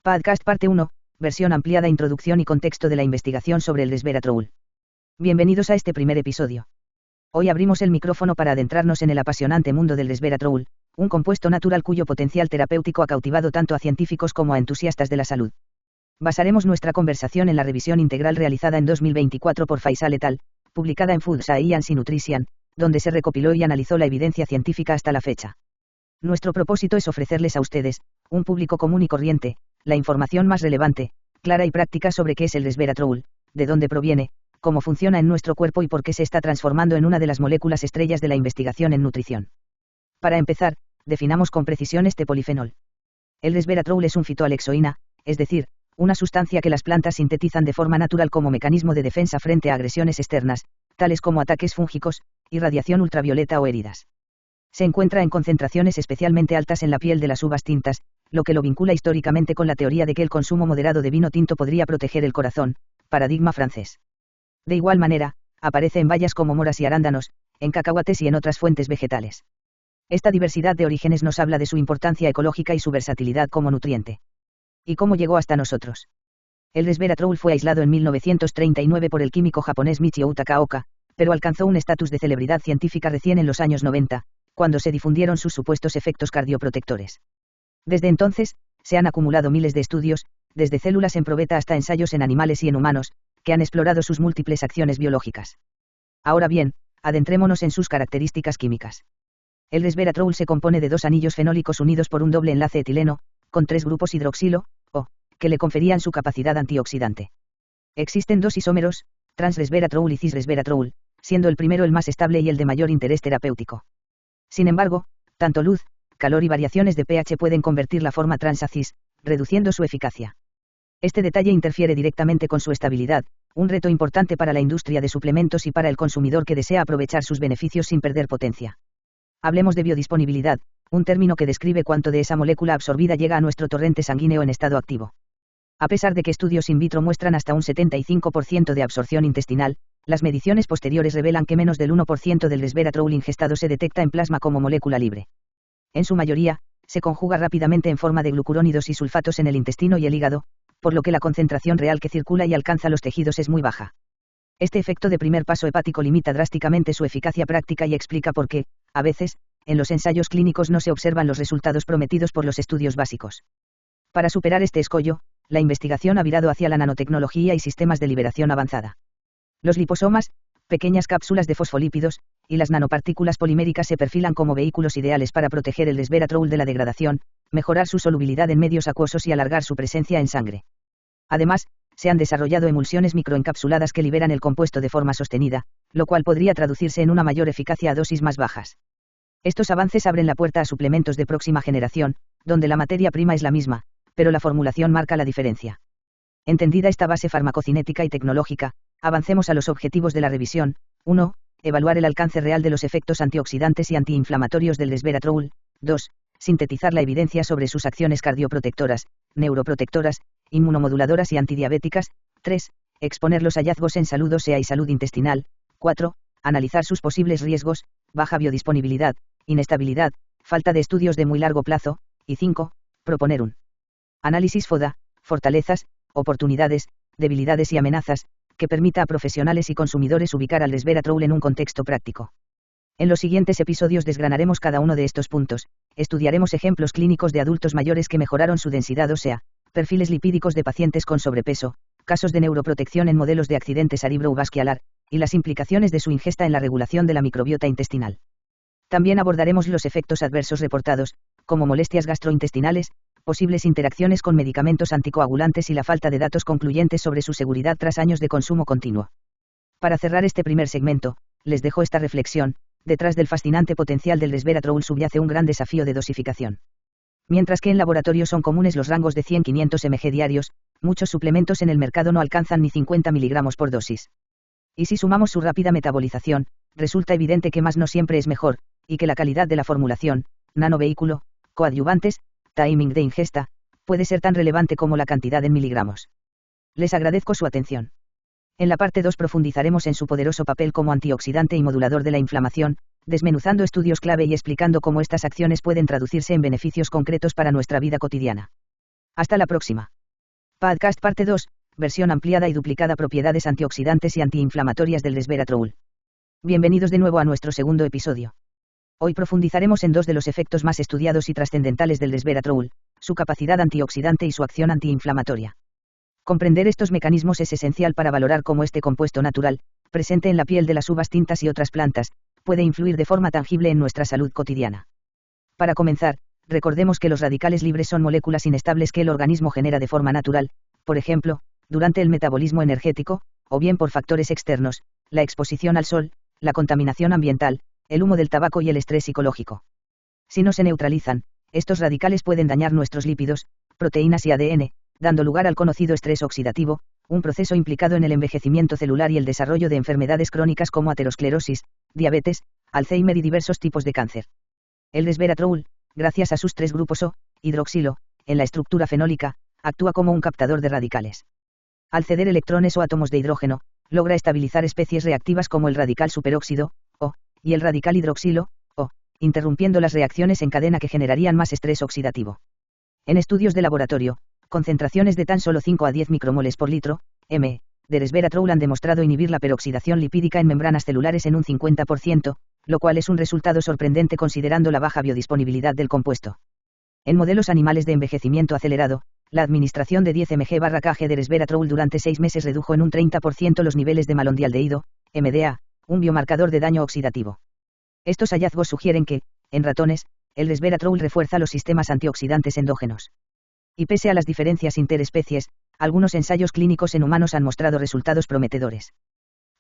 Podcast parte 1, versión ampliada, introducción y contexto de la investigación sobre el resveratrol. Bienvenidos a este primer episodio. Hoy abrimos el micrófono para adentrarnos en el apasionante mundo del resveratrol, un compuesto natural cuyo potencial terapéutico ha cautivado tanto a científicos como a entusiastas de la salud. Basaremos nuestra conversación en la revisión integral realizada en 2024 por Faisal et al., publicada en Food Science y Nutrition, donde se recopiló y analizó la evidencia científica hasta la fecha. Nuestro propósito es ofrecerles a ustedes, un público común y corriente, la información más relevante, clara y práctica sobre qué es el resveratrol, de dónde proviene, cómo funciona en nuestro cuerpo y por qué se está transformando en una de las moléculas estrellas de la investigación en nutrición. Para empezar, definamos con precisión este polifenol. El resveratrol es un fitoalexoína, es decir, una sustancia que las plantas sintetizan de forma natural como mecanismo de defensa frente a agresiones externas, tales como ataques fúngicos, irradiación ultravioleta o heridas. Se encuentra en concentraciones especialmente altas en la piel de las uvas tintas, lo que lo vincula históricamente con la teoría de que el consumo moderado de vino tinto podría proteger el corazón, paradigma francés. De igual manera, aparece en bayas como moras y arándanos, en cacahuates y en otras fuentes vegetales. Esta diversidad de orígenes nos habla de su importancia ecológica y su versatilidad como nutriente. ¿Y cómo llegó hasta nosotros? El resveratrol fue aislado en 1939 por el químico japonés Michio Takaoka, pero alcanzó un estatus de celebridad científica recién en los años 90, cuando se difundieron sus supuestos efectos cardioprotectores. Desde entonces, se han acumulado miles de estudios, desde células en probeta hasta ensayos en animales y en humanos, que han explorado sus múltiples acciones biológicas. Ahora bien, adentrémonos en sus características químicas. El resveratrol se compone de dos anillos fenólicos unidos por un doble enlace etileno, con 3 grupos hidroxilo, O, que le conferían su capacidad antioxidante. Existen dos isómeros, transresveratrol y cisresveratrol, siendo el primero el más estable y el de mayor interés terapéutico. Sin embargo, tanto luz, calor y variaciones de pH pueden convertir la forma trans a cis, reduciendo su eficacia. Este detalle interfiere directamente con su estabilidad, un reto importante para la industria de suplementos y para el consumidor que desea aprovechar sus beneficios sin perder potencia. Hablemos de biodisponibilidad, un término que describe cuánto de esa molécula absorbida llega a nuestro torrente sanguíneo en estado activo. A pesar de que estudios in vitro muestran hasta un 75% de absorción intestinal, las mediciones posteriores revelan que menos del 1% del resveratrol ingestado se detecta en plasma como molécula libre. En su mayoría, se conjuga rápidamente en forma de glucurónidos y sulfatos en el intestino y el hígado, por lo que la concentración real que circula y alcanza los tejidos es muy baja. Este efecto de primer paso hepático limita drásticamente su eficacia práctica y explica por qué, a veces, en los ensayos clínicos no se observan los resultados prometidos por los estudios básicos. Para superar este escollo, la investigación ha virado hacia la nanotecnología y sistemas de liberación avanzada. Los liposomas, pequeñas cápsulas de fosfolípidos, y las nanopartículas poliméricas se perfilan como vehículos ideales para proteger el resveratrol de la degradación, mejorar su solubilidad en medios acuosos y alargar su presencia en sangre. Además, se han desarrollado emulsiones microencapsuladas que liberan el compuesto de forma sostenida, lo cual podría traducirse en una mayor eficacia a dosis más bajas. Estos avances abren la puerta a suplementos de próxima generación, donde la materia prima es la misma, pero la formulación marca la diferencia. Entendida esta base farmacocinética y tecnológica, avancemos a los objetivos de la revisión. 1. Evaluar el alcance real de los efectos antioxidantes y antiinflamatorios del resveratrol. 2. Sintetizar la evidencia sobre sus acciones cardioprotectoras, neuroprotectoras, inmunomoduladoras y antidiabéticas. 3. Exponer los hallazgos en salud ósea y salud intestinal. 4. Analizar sus posibles riesgos, baja biodisponibilidad, inestabilidad, falta de estudios de muy largo plazo. Y 5. Proponer un análisis FODA, fortalezas, oportunidades, debilidades y amenazas, que permita a profesionales y consumidores ubicar al resveratrol en un contexto práctico. En los siguientes episodios desgranaremos cada uno de estos puntos, estudiaremos ejemplos clínicos de adultos mayores que mejoraron su densidad ósea, perfiles lipídicos de pacientes con sobrepeso, casos de neuroprotección en modelos de accidente cerebrovascular, y las implicaciones de su ingesta en la regulación de la microbiota intestinal. También abordaremos los efectos adversos reportados, como molestias gastrointestinales, posibles interacciones con medicamentos anticoagulantes y la falta de datos concluyentes sobre su seguridad tras años de consumo continuo. Para cerrar este primer segmento, les dejo esta reflexión: detrás del fascinante potencial del resveratrol subyace un gran desafío de dosificación. Mientras que en laboratorio son comunes los rangos de 100-500 mg diarios, muchos suplementos en el mercado no alcanzan ni 50 mg por dosis. Y si sumamos su rápida metabolización, resulta evidente que más no siempre es mejor, y que la calidad de la formulación, nanovehículo, coadyuvantes, timing de ingesta, puede ser tan relevante como la cantidad en miligramos. Les agradezco su atención. En la parte 2 profundizaremos en su poderoso papel como antioxidante y modulador de la inflamación, desmenuzando estudios clave y explicando cómo estas acciones pueden traducirse en beneficios concretos para nuestra vida cotidiana. Hasta la próxima. Podcast parte 2, versión ampliada y duplicada, propiedades antioxidantes y antiinflamatorias del resveratrol. Bienvenidos de nuevo a nuestro segundo episodio. Hoy profundizaremos en dos de los efectos más estudiados y trascendentales del resveratrol, su capacidad antioxidante y su acción antiinflamatoria. Comprender estos mecanismos es esencial para valorar cómo este compuesto natural, presente en la piel de las uvas tintas y otras plantas, puede influir de forma tangible en nuestra salud cotidiana. Para comenzar, recordemos que los radicales libres son moléculas inestables que el organismo genera de forma natural, por ejemplo, durante el metabolismo energético, o bien por factores externos, la exposición al sol, la contaminación ambiental, el humo del tabaco y el estrés psicológico. Si no se neutralizan, estos radicales pueden dañar nuestros lípidos, proteínas y ADN, dando lugar al conocido estrés oxidativo, un proceso implicado en el envejecimiento celular y el desarrollo de enfermedades crónicas como aterosclerosis, diabetes, Alzheimer y diversos tipos de cáncer. El resveratrol, gracias a sus 3 grupos O, hidroxilo, en la estructura fenólica, actúa como un captador de radicales. Al ceder electrones o átomos de hidrógeno, logra estabilizar especies reactivas como el radical superóxido, O, y el radical hidroxilo, O, interrumpiendo las reacciones en cadena que generarían más estrés oxidativo. En estudios de laboratorio, concentraciones de tan solo 5 a 10 micromoles por litro, m, de resveratrol han demostrado inhibir la peroxidación lipídica en membranas celulares en un 50%, lo cual es un resultado sorprendente considerando la baja biodisponibilidad del compuesto. En modelos animales de envejecimiento acelerado, la administración de 10 mg/kg de resveratrol durante 6 meses redujo en un 30% los niveles de malondialdehído, MDA, un biomarcador de daño oxidativo. Estos hallazgos sugieren que, en ratones, el resveratrol refuerza los sistemas antioxidantes endógenos. Y pese a las diferencias interespecies, algunos ensayos clínicos en humanos han mostrado resultados prometedores.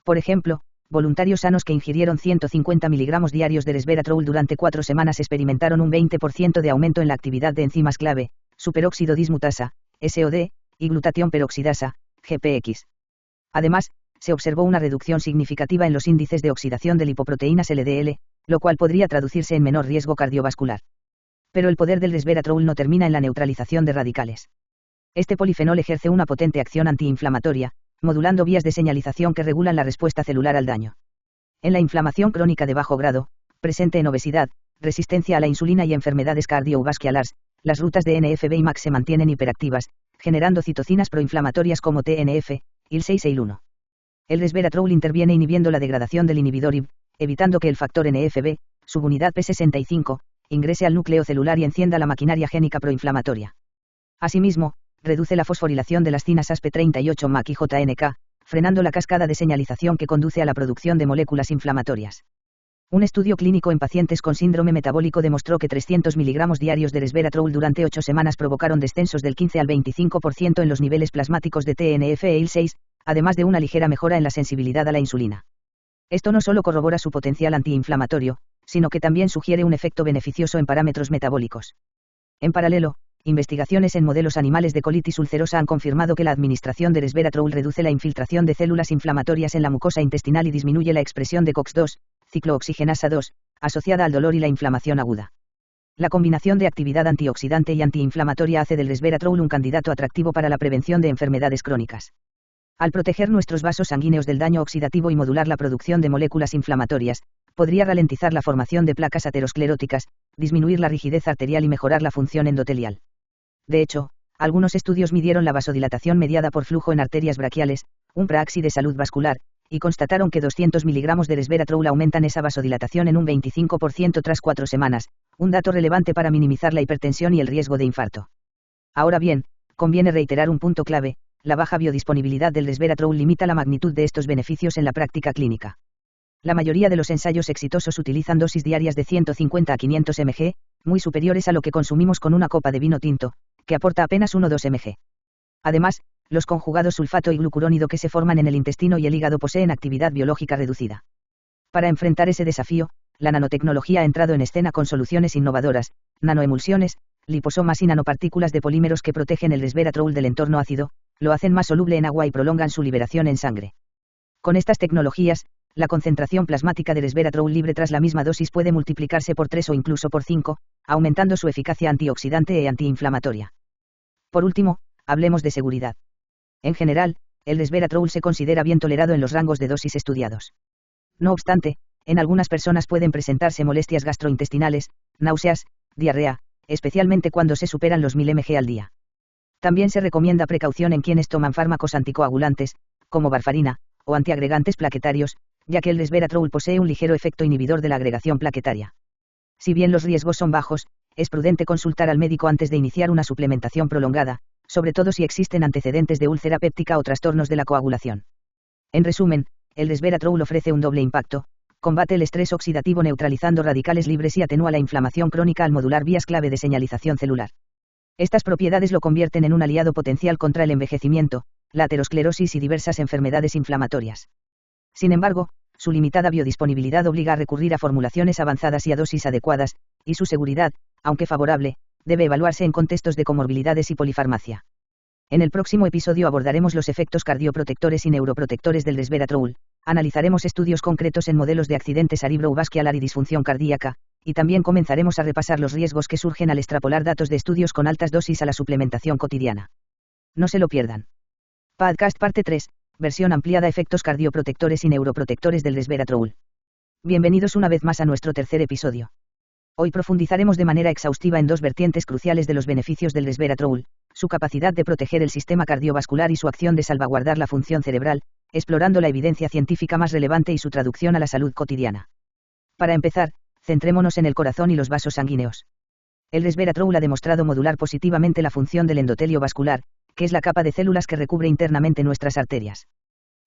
Por ejemplo, voluntarios sanos que ingirieron 150 mg diarios de resveratrol durante 4 semanas experimentaron un 20% de aumento en la actividad de enzimas clave, superóxido dismutasa, SOD, y glutatión peroxidasa, GPX. Además, se observó una reducción significativa en los índices de oxidación de lipoproteínas LDL, lo cual podría traducirse en menor riesgo cardiovascular. Pero el poder del resveratrol no termina en la neutralización de radicales. Este polifenol ejerce una potente acción antiinflamatoria, modulando vías de señalización que regulan la respuesta celular al daño. En la inflamación crónica de bajo grado, presente en obesidad, resistencia a la insulina y enfermedades cardiovasculares, las rutas de NF-B y MAX se mantienen hiperactivas, generando citocinas proinflamatorias como TNF, IL-6 e IL-1. El resveratrol interviene inhibiendo la degradación del inhibidor IB, evitando que el factor NF-B, subunidad P65, ingrese al núcleo celular y encienda la maquinaria génica proinflamatoria. Asimismo, reduce la fosforilación de las cinasas P38 MAC y JNK, frenando la cascada de señalización que conduce a la producción de moléculas inflamatorias. Un estudio clínico en pacientes con síndrome metabólico demostró que 300 mg diarios de resveratrol durante 8 semanas provocaron descensos del 15 al 25% en los niveles plasmáticos de TNF e IL-6, además de una ligera mejora en la sensibilidad a la insulina. Esto no solo corrobora su potencial antiinflamatorio, sino que también sugiere un efecto beneficioso en parámetros metabólicos. En paralelo, investigaciones en modelos animales de colitis ulcerosa han confirmado que la administración de resveratrol reduce la infiltración de células inflamatorias en la mucosa intestinal y disminuye la expresión de COX-2, ciclooxigenasa 2, asociada al dolor y la inflamación aguda. La combinación de actividad antioxidante y antiinflamatoria hace del resveratrol un candidato atractivo para la prevención de enfermedades crónicas. Al proteger nuestros vasos sanguíneos del daño oxidativo y modular la producción de moléculas inflamatorias, podría ralentizar la formación de placas ateroscleróticas, disminuir la rigidez arterial y mejorar la función endotelial. De hecho, algunos estudios midieron la vasodilatación mediada por flujo en arterias braquiales, un praxi de salud vascular, y constataron que 200 mg de resveratrol aumentan esa vasodilatación en un 25% tras 4 semanas, un dato relevante para minimizar la hipertensión y el riesgo de infarto. Ahora bien, conviene reiterar un punto clave: la baja biodisponibilidad del resveratrol limita la magnitud de estos beneficios en la práctica clínica. La mayoría de los ensayos exitosos utilizan dosis diarias de 150 a 500 mg, muy superiores a lo que consumimos con una copa de vino tinto, que aporta apenas 1-2 mg. Además, los conjugados sulfato y glucurónido que se forman en el intestino y el hígado poseen actividad biológica reducida. Para enfrentar ese desafío, la nanotecnología ha entrado en escena con soluciones innovadoras, nanoemulsiones, liposomas y nanopartículas de polímeros que protegen el resveratrol del entorno ácido, lo hacen más soluble en agua y prolongan su liberación en sangre. Con estas tecnologías, la concentración plasmática de resveratrol libre tras la misma dosis puede multiplicarse por 3 o incluso por 5, aumentando su eficacia antioxidante e antiinflamatoria. Por último, hablemos de seguridad. En general, el resveratrol se considera bien tolerado en los rangos de dosis estudiados. No obstante, en algunas personas pueden presentarse molestias gastrointestinales, náuseas, diarrea, especialmente cuando se superan los 1000 mg al día. También se recomienda precaución en quienes toman fármacos anticoagulantes, como warfarina, o antiagregantes plaquetarios, ya que el resveratrol posee un ligero efecto inhibidor de la agregación plaquetaria. Si bien los riesgos son bajos, es prudente consultar al médico antes de iniciar una suplementación prolongada, sobre todo si existen antecedentes de úlcera péptica o trastornos de la coagulación. En resumen, el resveratrol ofrece un doble impacto: combate el estrés oxidativo neutralizando radicales libres y atenúa la inflamación crónica al modular vías clave de señalización celular. Estas propiedades lo convierten en un aliado potencial contra el envejecimiento, la aterosclerosis y diversas enfermedades inflamatorias. Sin embargo, su limitada biodisponibilidad obliga a recurrir a formulaciones avanzadas y a dosis adecuadas, y su seguridad, aunque favorable, debe evaluarse en contextos de comorbilidades y polifarmacia. En el próximo episodio abordaremos los efectos cardioprotectores y neuroprotectores del resveratrol, analizaremos estudios concretos en modelos de accidente cerebrovascular y disfunción cardíaca, y también comenzaremos a repasar los riesgos que surgen al extrapolar datos de estudios con altas dosis a la suplementación cotidiana. No se lo pierdan. Podcast parte 3, versión ampliada: efectos cardioprotectores y neuroprotectores del resveratrol. Bienvenidos una vez más a nuestro tercer episodio. Hoy profundizaremos de manera exhaustiva en dos vertientes cruciales de los beneficios del resveratrol: su capacidad de proteger el sistema cardiovascular y su acción de salvaguardar la función cerebral, explorando la evidencia científica más relevante y su traducción a la salud cotidiana. Para empezar, centrémonos en el corazón y los vasos sanguíneos. El resveratrol ha demostrado modular positivamente la función del endotelio vascular, que es la capa de células que recubre internamente nuestras arterias.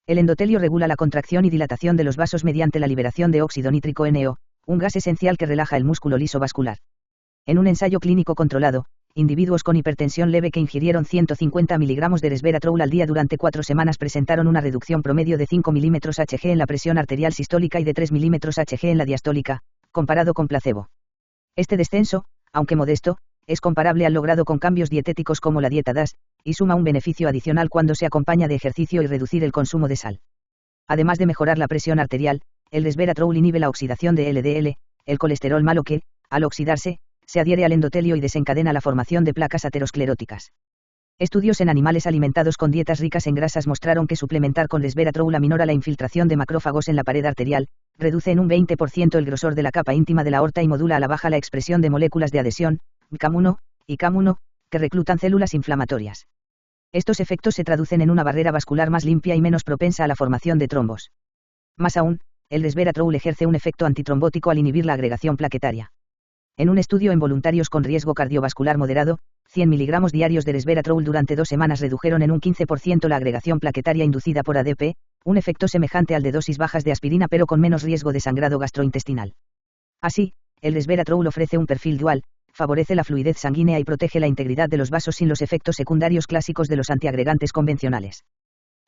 El endotelio regula la contracción y dilatación de los vasos mediante la liberación de óxido nítrico NO, un gas esencial que relaja el músculo liso vascular. En un ensayo clínico controlado, individuos con hipertensión leve que ingirieron 150 mg de resveratrol al día durante 4 semanas presentaron una reducción promedio de 5 mm Hg en la presión arterial sistólica y de 3 mm Hg en la diastólica, comparado con placebo. Este descenso, aunque modesto, es comparable al logrado con cambios dietéticos como la dieta DAS, y suma un beneficio adicional cuando se acompaña de ejercicio y reducir el consumo de sal. Además de mejorar la presión arterial, el resveratrol inhibe la oxidación de LDL, el colesterol malo que, al oxidarse, se adhiere al endotelio y desencadena la formación de placas ateroscleróticas. Estudios en animales alimentados con dietas ricas en grasas mostraron que suplementar con resveratrol aminora la infiltración de macrófagos en la pared arterial, reduce en un 20% el grosor de la capa íntima de la aorta y modula a la baja la expresión de moléculas de adhesión, CAM1 y CAM1, que reclutan células inflamatorias. Estos efectos se traducen en una barrera vascular más limpia y menos propensa a la formación de trombos. Más aún, el resveratrol ejerce un efecto antitrombótico al inhibir la agregación plaquetaria. En un estudio en voluntarios con riesgo cardiovascular moderado, 100 mg diarios de resveratrol durante 2 semanas redujeron en un 15% la agregación plaquetaria inducida por ADP, un efecto semejante al de dosis bajas de aspirina pero con menos riesgo de sangrado gastrointestinal. Así, el resveratrol ofrece un perfil dual, favorece la fluidez sanguínea y protege la integridad de los vasos sin los efectos secundarios clásicos de los antiagregantes convencionales.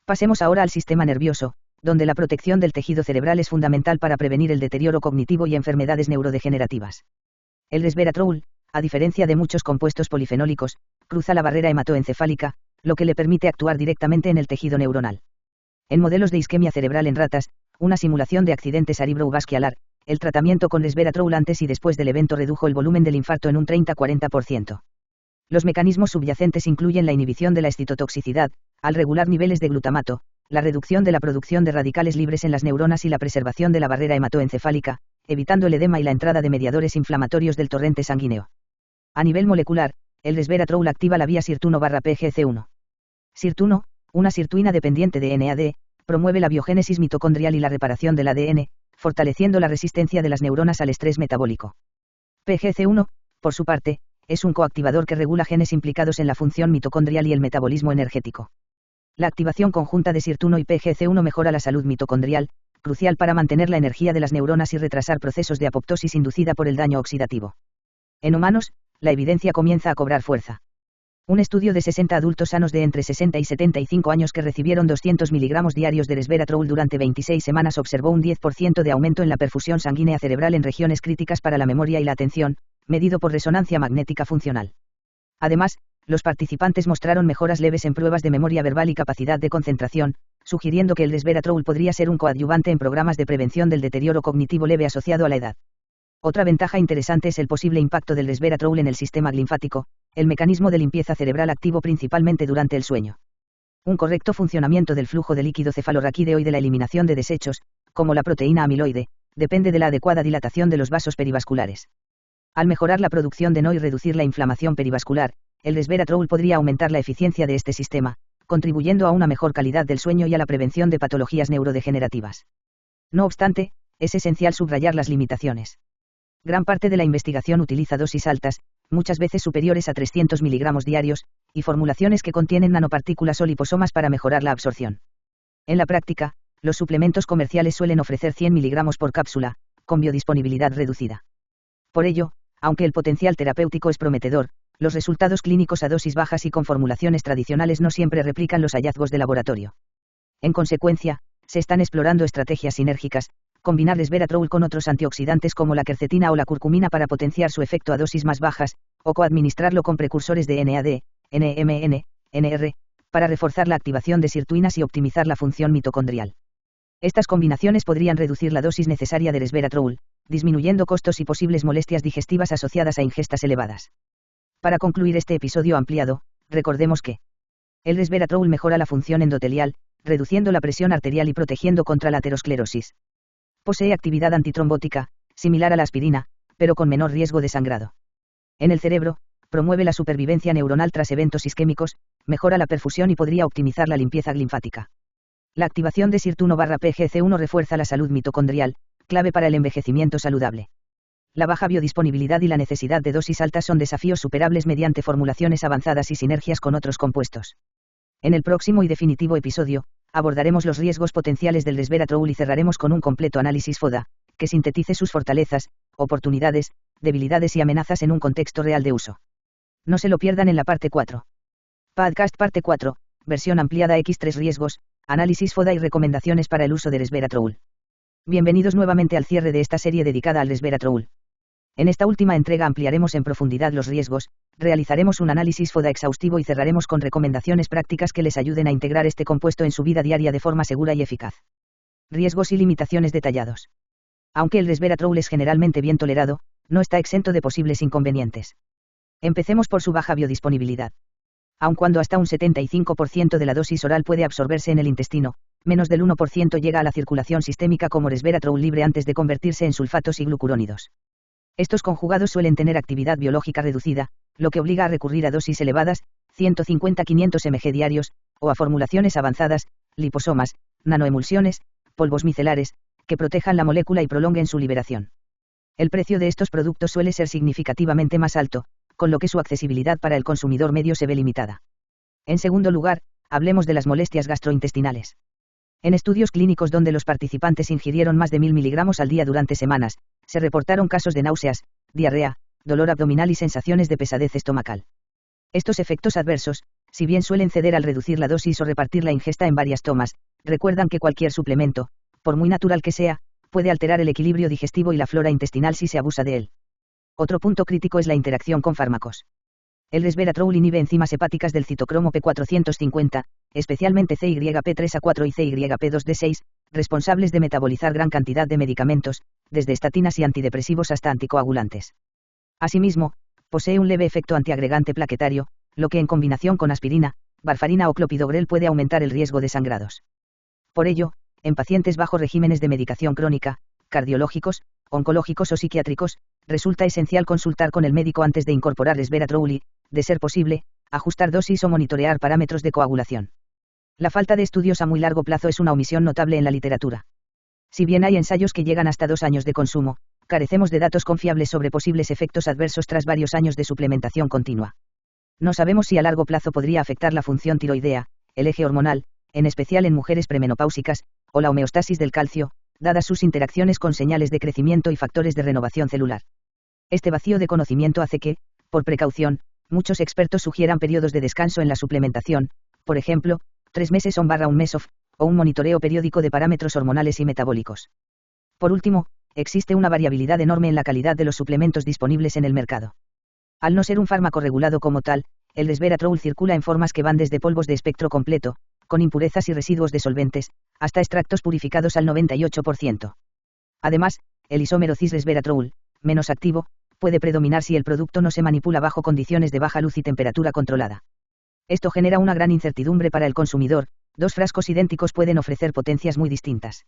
Pasemos ahora al sistema nervioso, donde la protección del tejido cerebral es fundamental para prevenir el deterioro cognitivo y enfermedades neurodegenerativas. El resveratrol, a diferencia de muchos compuestos polifenólicos, cruza la barrera hematoencefálica, lo que le permite actuar directamente en el tejido neuronal. En modelos de isquemia cerebral en ratas, una simulación de accidente cerebrovascular, el tratamiento con resveratrol antes y después del evento redujo el volumen del infarto en un 30-40%. Los mecanismos subyacentes incluyen la inhibición de la excitotoxicidad, al regular niveles de glutamato, la reducción de la producción de radicales libres en las neuronas y la preservación de la barrera hematoencefálica, evitando el edema y la entrada de mediadores inflamatorios del torrente sanguíneo. A nivel molecular, el resveratrol activa la vía sirtuno/PGC1. Sirtuno, una sirtuina dependiente de NAD, promueve la biogénesis mitocondrial y la reparación del ADN, fortaleciendo la resistencia de las neuronas al estrés metabólico. PGC1, por su parte, es un coactivador que regula genes implicados en la función mitocondrial y el metabolismo energético. La activación conjunta de sirtuno y PGC1 mejora la salud mitocondrial, crucial para mantener la energía de las neuronas y retrasar procesos de apoptosis inducida por el daño oxidativo. En humanos, la evidencia comienza a cobrar fuerza. Un estudio de 60 adultos sanos de entre 60 y 75 años que recibieron 200 mg diarios de resveratrol durante 26 semanas observó un 10% de aumento en la perfusión sanguínea cerebral en regiones críticas para la memoria y la atención, medido por resonancia magnética funcional. Además, los participantes mostraron mejoras leves en pruebas de memoria verbal y capacidad de concentración, sugiriendo que el resveratrol podría ser un coadyuvante en programas de prevención del deterioro cognitivo leve asociado a la edad. Otra ventaja interesante es el posible impacto del resveratrol en el sistema linfático, el mecanismo de limpieza cerebral activo principalmente durante el sueño. Un correcto funcionamiento del flujo de líquido cefalorraquídeo y de la eliminación de desechos, como la proteína amiloide, depende de la adecuada dilatación de los vasos perivasculares. Al mejorar la producción de NO y reducir la inflamación perivascular, el resveratrol podría aumentar la eficiencia de este sistema, contribuyendo a una mejor calidad del sueño y a la prevención de patologías neurodegenerativas. No obstante, es esencial subrayar las limitaciones. Gran parte de la investigación utiliza dosis altas, muchas veces superiores a 300 miligramos diarios, y formulaciones que contienen nanopartículas o liposomas para mejorar la absorción. En la práctica, los suplementos comerciales suelen ofrecer 100 miligramos por cápsula, con biodisponibilidad reducida. Por ello, aunque el potencial terapéutico es prometedor, los resultados clínicos a dosis bajas y con formulaciones tradicionales no siempre replican los hallazgos de laboratorio. En consecuencia, se están explorando estrategias sinérgicas, combinar resveratrol con otros antioxidantes como la quercetina o la curcumina para potenciar su efecto a dosis más bajas, o coadministrarlo con precursores de NAD, NMN, NR, para reforzar la activación de sirtuinas y optimizar la función mitocondrial. Estas combinaciones podrían reducir la dosis necesaria de resveratrol, disminuyendo costos y posibles molestias digestivas asociadas a ingestas elevadas. Para concluir este episodio ampliado, recordemos que el resveratrol mejora la función endotelial, reduciendo la presión arterial y protegiendo contra la aterosclerosis. Posee actividad antitrombótica, similar a la aspirina, pero con menor riesgo de sangrado. En el cerebro, promueve la supervivencia neuronal tras eventos isquémicos, mejora la perfusión y podría optimizar la limpieza linfática. La activación de SIRT1/PGC1 refuerza la salud mitocondrial, clave para el envejecimiento saludable. La baja biodisponibilidad y la necesidad de dosis altas son desafíos superables mediante formulaciones avanzadas y sinergias con otros compuestos. En el próximo y definitivo episodio, abordaremos los riesgos potenciales del resveratrol y cerraremos con un completo análisis FODA, que sintetice sus fortalezas, oportunidades, debilidades y amenazas en un contexto real de uso. No se lo pierdan en la parte 4. Podcast parte 4, versión ampliada X3 riesgos, análisis FODA y recomendaciones para el uso de resveratrol. Bienvenidos nuevamente al cierre de esta serie dedicada al resveratrol. En esta última entrega ampliaremos en profundidad los riesgos, realizaremos un análisis FODA exhaustivo y cerraremos con recomendaciones prácticas que les ayuden a integrar este compuesto en su vida diaria de forma segura y eficaz. Riesgos y limitaciones detallados. Aunque el resveratrol es generalmente bien tolerado, no está exento de posibles inconvenientes. Empecemos por su baja biodisponibilidad. Aun cuando hasta un 75% de la dosis oral puede absorberse en el intestino, menos del 1% llega a la circulación sistémica como resveratrol libre antes de convertirse en sulfatos y glucurónidos. Estos conjugados suelen tener actividad biológica reducida, lo que obliga a recurrir a dosis elevadas, 150-500 mg diarios, o a formulaciones avanzadas, liposomas, nanoemulsiones, polvos micelares, que protejan la molécula y prolonguen su liberación. El precio de estos productos suele ser significativamente más alto, con lo que su accesibilidad para el consumidor medio se ve limitada. En segundo lugar, hablemos de las molestias gastrointestinales. En estudios clínicos donde los participantes ingirieron más de 1000 miligramos al día durante semanas, se reportaron casos de náuseas, diarrea, dolor abdominal y sensaciones de pesadez estomacal. Estos efectos adversos, si bien suelen ceder al reducir la dosis o repartir la ingesta en varias tomas, recuerdan que cualquier suplemento, por muy natural que sea, puede alterar el equilibrio digestivo y la flora intestinal si se abusa de él. Otro punto crítico es la interacción con fármacos. El resveratrol inhibe enzimas hepáticas del citocromo P450, especialmente CYP3A4 y CYP2D6, responsables de metabolizar gran cantidad de medicamentos, desde estatinas y antidepresivos hasta anticoagulantes. Asimismo, posee un leve efecto antiagregante plaquetario, lo que en combinación con aspirina, varfarina o clopidogrel puede aumentar el riesgo de sangrados. Por ello, en pacientes bajo regímenes de medicación crónica, cardiológicos, oncológicos o psiquiátricos, resulta esencial consultar con el médico antes de incorporar resveratrol y, de ser posible, ajustar dosis o monitorear parámetros de coagulación. La falta de estudios a muy largo plazo es una omisión notable en la literatura. Si bien hay ensayos que llegan hasta 2 años de consumo, carecemos de datos confiables sobre posibles efectos adversos tras varios años de suplementación continua. No sabemos si a largo plazo podría afectar la función tiroidea, el eje hormonal, en especial en mujeres premenopáusicas, o la homeostasis del calcio, dadas sus interacciones con señales de crecimiento y factores de renovación celular. Este vacío de conocimiento hace que, por precaución, muchos expertos sugieran periodos de descanso en la suplementación, por ejemplo, 3 meses on/1 mes off, o un monitoreo periódico de parámetros hormonales y metabólicos. Por último, existe una variabilidad enorme en la calidad de los suplementos disponibles en el mercado. Al no ser un fármaco regulado como tal, el resveratrol circula en formas que van desde polvos de espectro completo, con impurezas y residuos de solventes, hasta extractos purificados al 98%. Además, el isómero cis-resveratrol, menos activo, puede predominar si el producto no se manipula bajo condiciones de baja luz y temperatura controlada. Esto genera una gran incertidumbre para el consumidor. 2 frascos idénticos pueden ofrecer potencias muy distintas.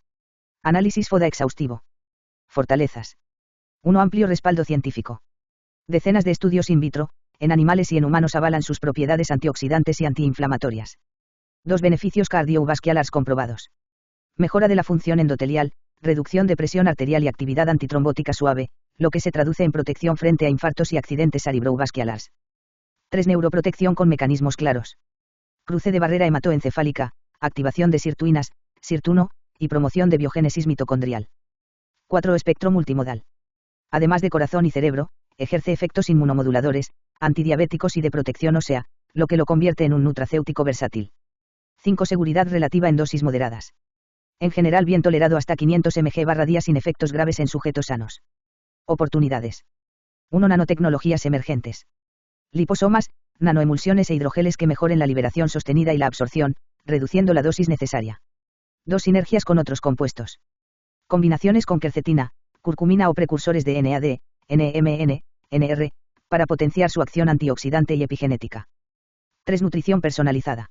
Análisis FODA exhaustivo. Fortalezas. 1. Amplio respaldo científico. Decenas de estudios in vitro, en animales y en humanos avalan sus propiedades antioxidantes y antiinflamatorias. 2 beneficios cardiovasculares comprobados. Mejora de la función endotelial, reducción de presión arterial y actividad antitrombótica suave, lo que se traduce en protección frente a infartos y accidentes cerebrovasculares. 3 neuroprotección con mecanismos claros. Cruce de barrera hematoencefálica, activación de sirtuinas, SIRT1, y promoción de biogénesis mitocondrial. 4 espectro multimodal. Además de corazón y cerebro, ejerce efectos inmunomoduladores, antidiabéticos y de protección ósea, lo que lo convierte en un nutracéutico versátil. 5 seguridad relativa en dosis moderadas. En general bien tolerado hasta 500 mg/día sin efectos graves en sujetos sanos. Oportunidades. 1 nanotecnologías emergentes. Liposomas, nanoemulsiones e hidrogeles que mejoren la liberación sostenida y la absorción, reduciendo la dosis necesaria. 2 sinergias con otros compuestos. Combinaciones con quercetina, curcumina o precursores de NAD, NMN, NR, para potenciar su acción antioxidante y epigenética. 3 nutrición personalizada.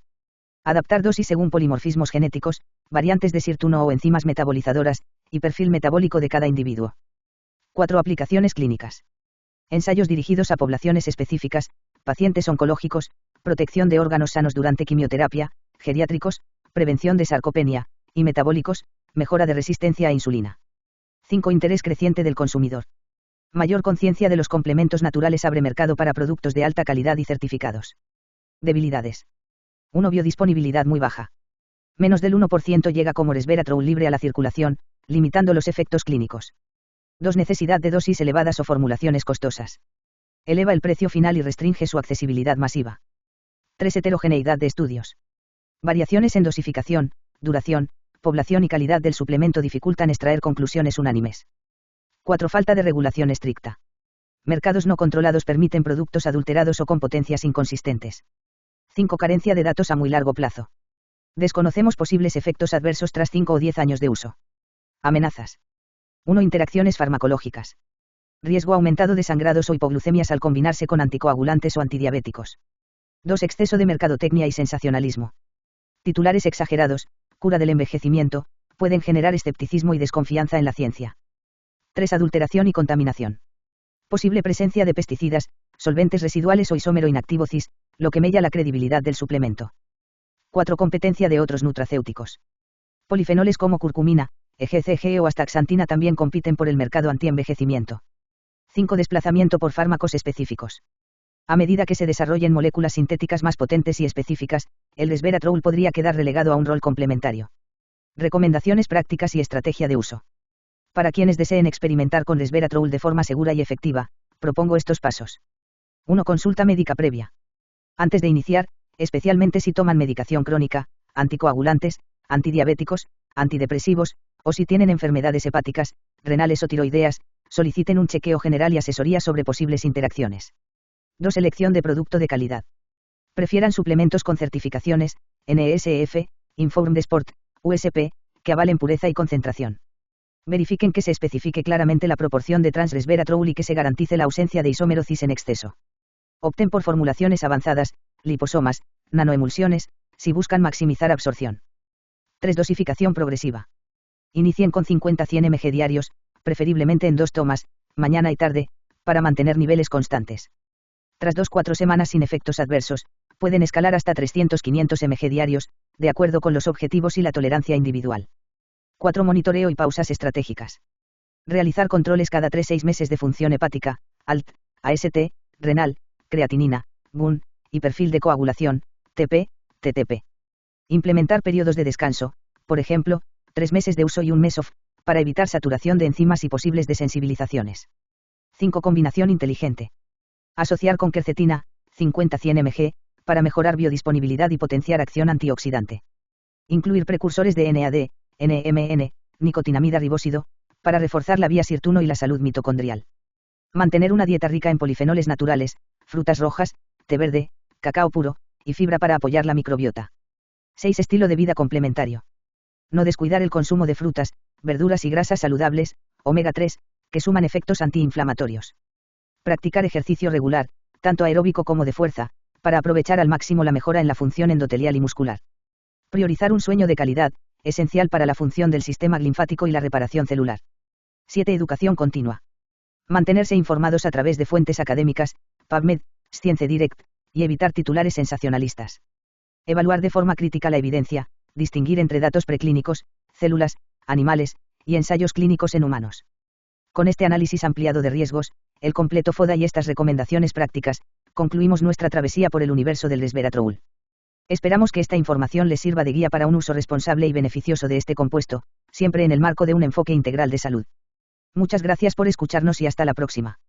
Adaptar dosis según polimorfismos genéticos, variantes de SIRT1 o enzimas metabolizadoras, y perfil metabólico de cada individuo. 4 aplicaciones clínicas. Ensayos dirigidos a poblaciones específicas, pacientes oncológicos, protección de órganos sanos durante quimioterapia, geriátricos, prevención de sarcopenia, y metabólicos, mejora de resistencia a insulina. 5 interés creciente del consumidor. Mayor conciencia de los complementos naturales abre mercado para productos de alta calidad y certificados. Debilidades. 1 biodisponibilidad muy baja. Menos del 1% llega como resveratrol libre a la circulación, limitando los efectos clínicos. 2 necesidad de dosis elevadas o formulaciones costosas. Eleva el precio final y restringe su accesibilidad masiva. 3 heterogeneidad de estudios. Variaciones en dosificación, duración, población y calidad del suplemento dificultan extraer conclusiones unánimes. 4 falta de regulación estricta. Mercados no controlados permiten productos adulterados o con potencias inconsistentes. 5 carencia de datos a muy largo plazo. Desconocemos posibles efectos adversos tras 5 o 10 años de uso. Amenazas. 1 interacciones farmacológicas. Riesgo aumentado de sangrados o hipoglucemias al combinarse con anticoagulantes o antidiabéticos. 2 exceso de mercadotecnia y sensacionalismo. Titulares exagerados, cura del envejecimiento, pueden generar escepticismo y desconfianza en la ciencia. 3 adulteración y contaminación. Posible presencia de pesticidas, solventes residuales o isómero inactivo cis, lo que mella la credibilidad del suplemento. 4 competencia de otros nutracéuticos. Polifenoles como curcumina, EGCG o astaxantina también compiten por el mercado antienvejecimiento. 5 desplazamiento por fármacos específicos. A medida que se desarrollen moléculas sintéticas más potentes y específicas, el resveratrol podría quedar relegado a un rol complementario. Recomendaciones prácticas y estrategia de uso. Para quienes deseen experimentar con resveratrol de forma segura y efectiva, propongo estos pasos. 1 consulta médica previa. Antes de iniciar, especialmente si toman medicación crónica, anticoagulantes, antidiabéticos, antidepresivos, o si tienen enfermedades hepáticas, renales o tiroideas, soliciten un chequeo general y asesoría sobre posibles interacciones. 2 Selección de producto de calidad. Prefieran suplementos con certificaciones, NSF, Informed Sport, USP, que avalen pureza y concentración. Verifiquen que se especifique claramente la proporción de transresveratrol y que se garantice la ausencia de isómero cis en exceso. Opten por formulaciones avanzadas, liposomas, nanoemulsiones, si buscan maximizar absorción. 3 Dosificación progresiva. Inicien con 50-100 mg diarios, preferiblemente en 2 tomas, mañana y tarde, para mantener niveles constantes. Tras 2-4 semanas sin efectos adversos, pueden escalar hasta 300-500 mg diarios, de acuerdo con los objetivos y la tolerancia individual. 4 Monitoreo y pausas estratégicas. Realizar controles cada 3-6 meses de función hepática, ALT, AST, renal, creatinina, GUN, y perfil de coagulación, TP, TTP. Implementar periodos de descanso, por ejemplo, 3 meses de uso y 1 mes off, para evitar saturación de enzimas y posibles desensibilizaciones. 5 Combinación inteligente. Asociar con quercetina, 50-100 mg, para mejorar biodisponibilidad y potenciar acción antioxidante. Incluir precursores de NAD, NMN, nicotinamida ribósido, para reforzar la vía SIRT1 y la salud mitocondrial. Mantener una dieta rica en polifenoles naturales, frutas rojas, té verde, cacao puro, y fibra para apoyar la microbiota. 6 Estilo de vida complementario. No descuidar el consumo de frutas, verduras y grasas saludables, omega 3, que suman efectos antiinflamatorios. Practicar ejercicio regular, tanto aeróbico como de fuerza, para aprovechar al máximo la mejora en la función endotelial y muscular. Priorizar un sueño de calidad, esencial para la función del sistema linfático y la reparación celular. 7 Educación continua. Mantenerse informados a través de fuentes académicas, PubMed, Science Direct, y evitar titulares sensacionalistas. Evaluar de forma crítica la evidencia, distinguir entre datos preclínicos, células, animales, y ensayos clínicos en humanos. Con este análisis ampliado de riesgos, el completo FODA y estas recomendaciones prácticas, concluimos nuestra travesía por el universo del resveratrol. Esperamos que esta información les sirva de guía para un uso responsable y beneficioso de este compuesto, siempre en el marco de un enfoque integral de salud. Muchas gracias por escucharnos y hasta la próxima.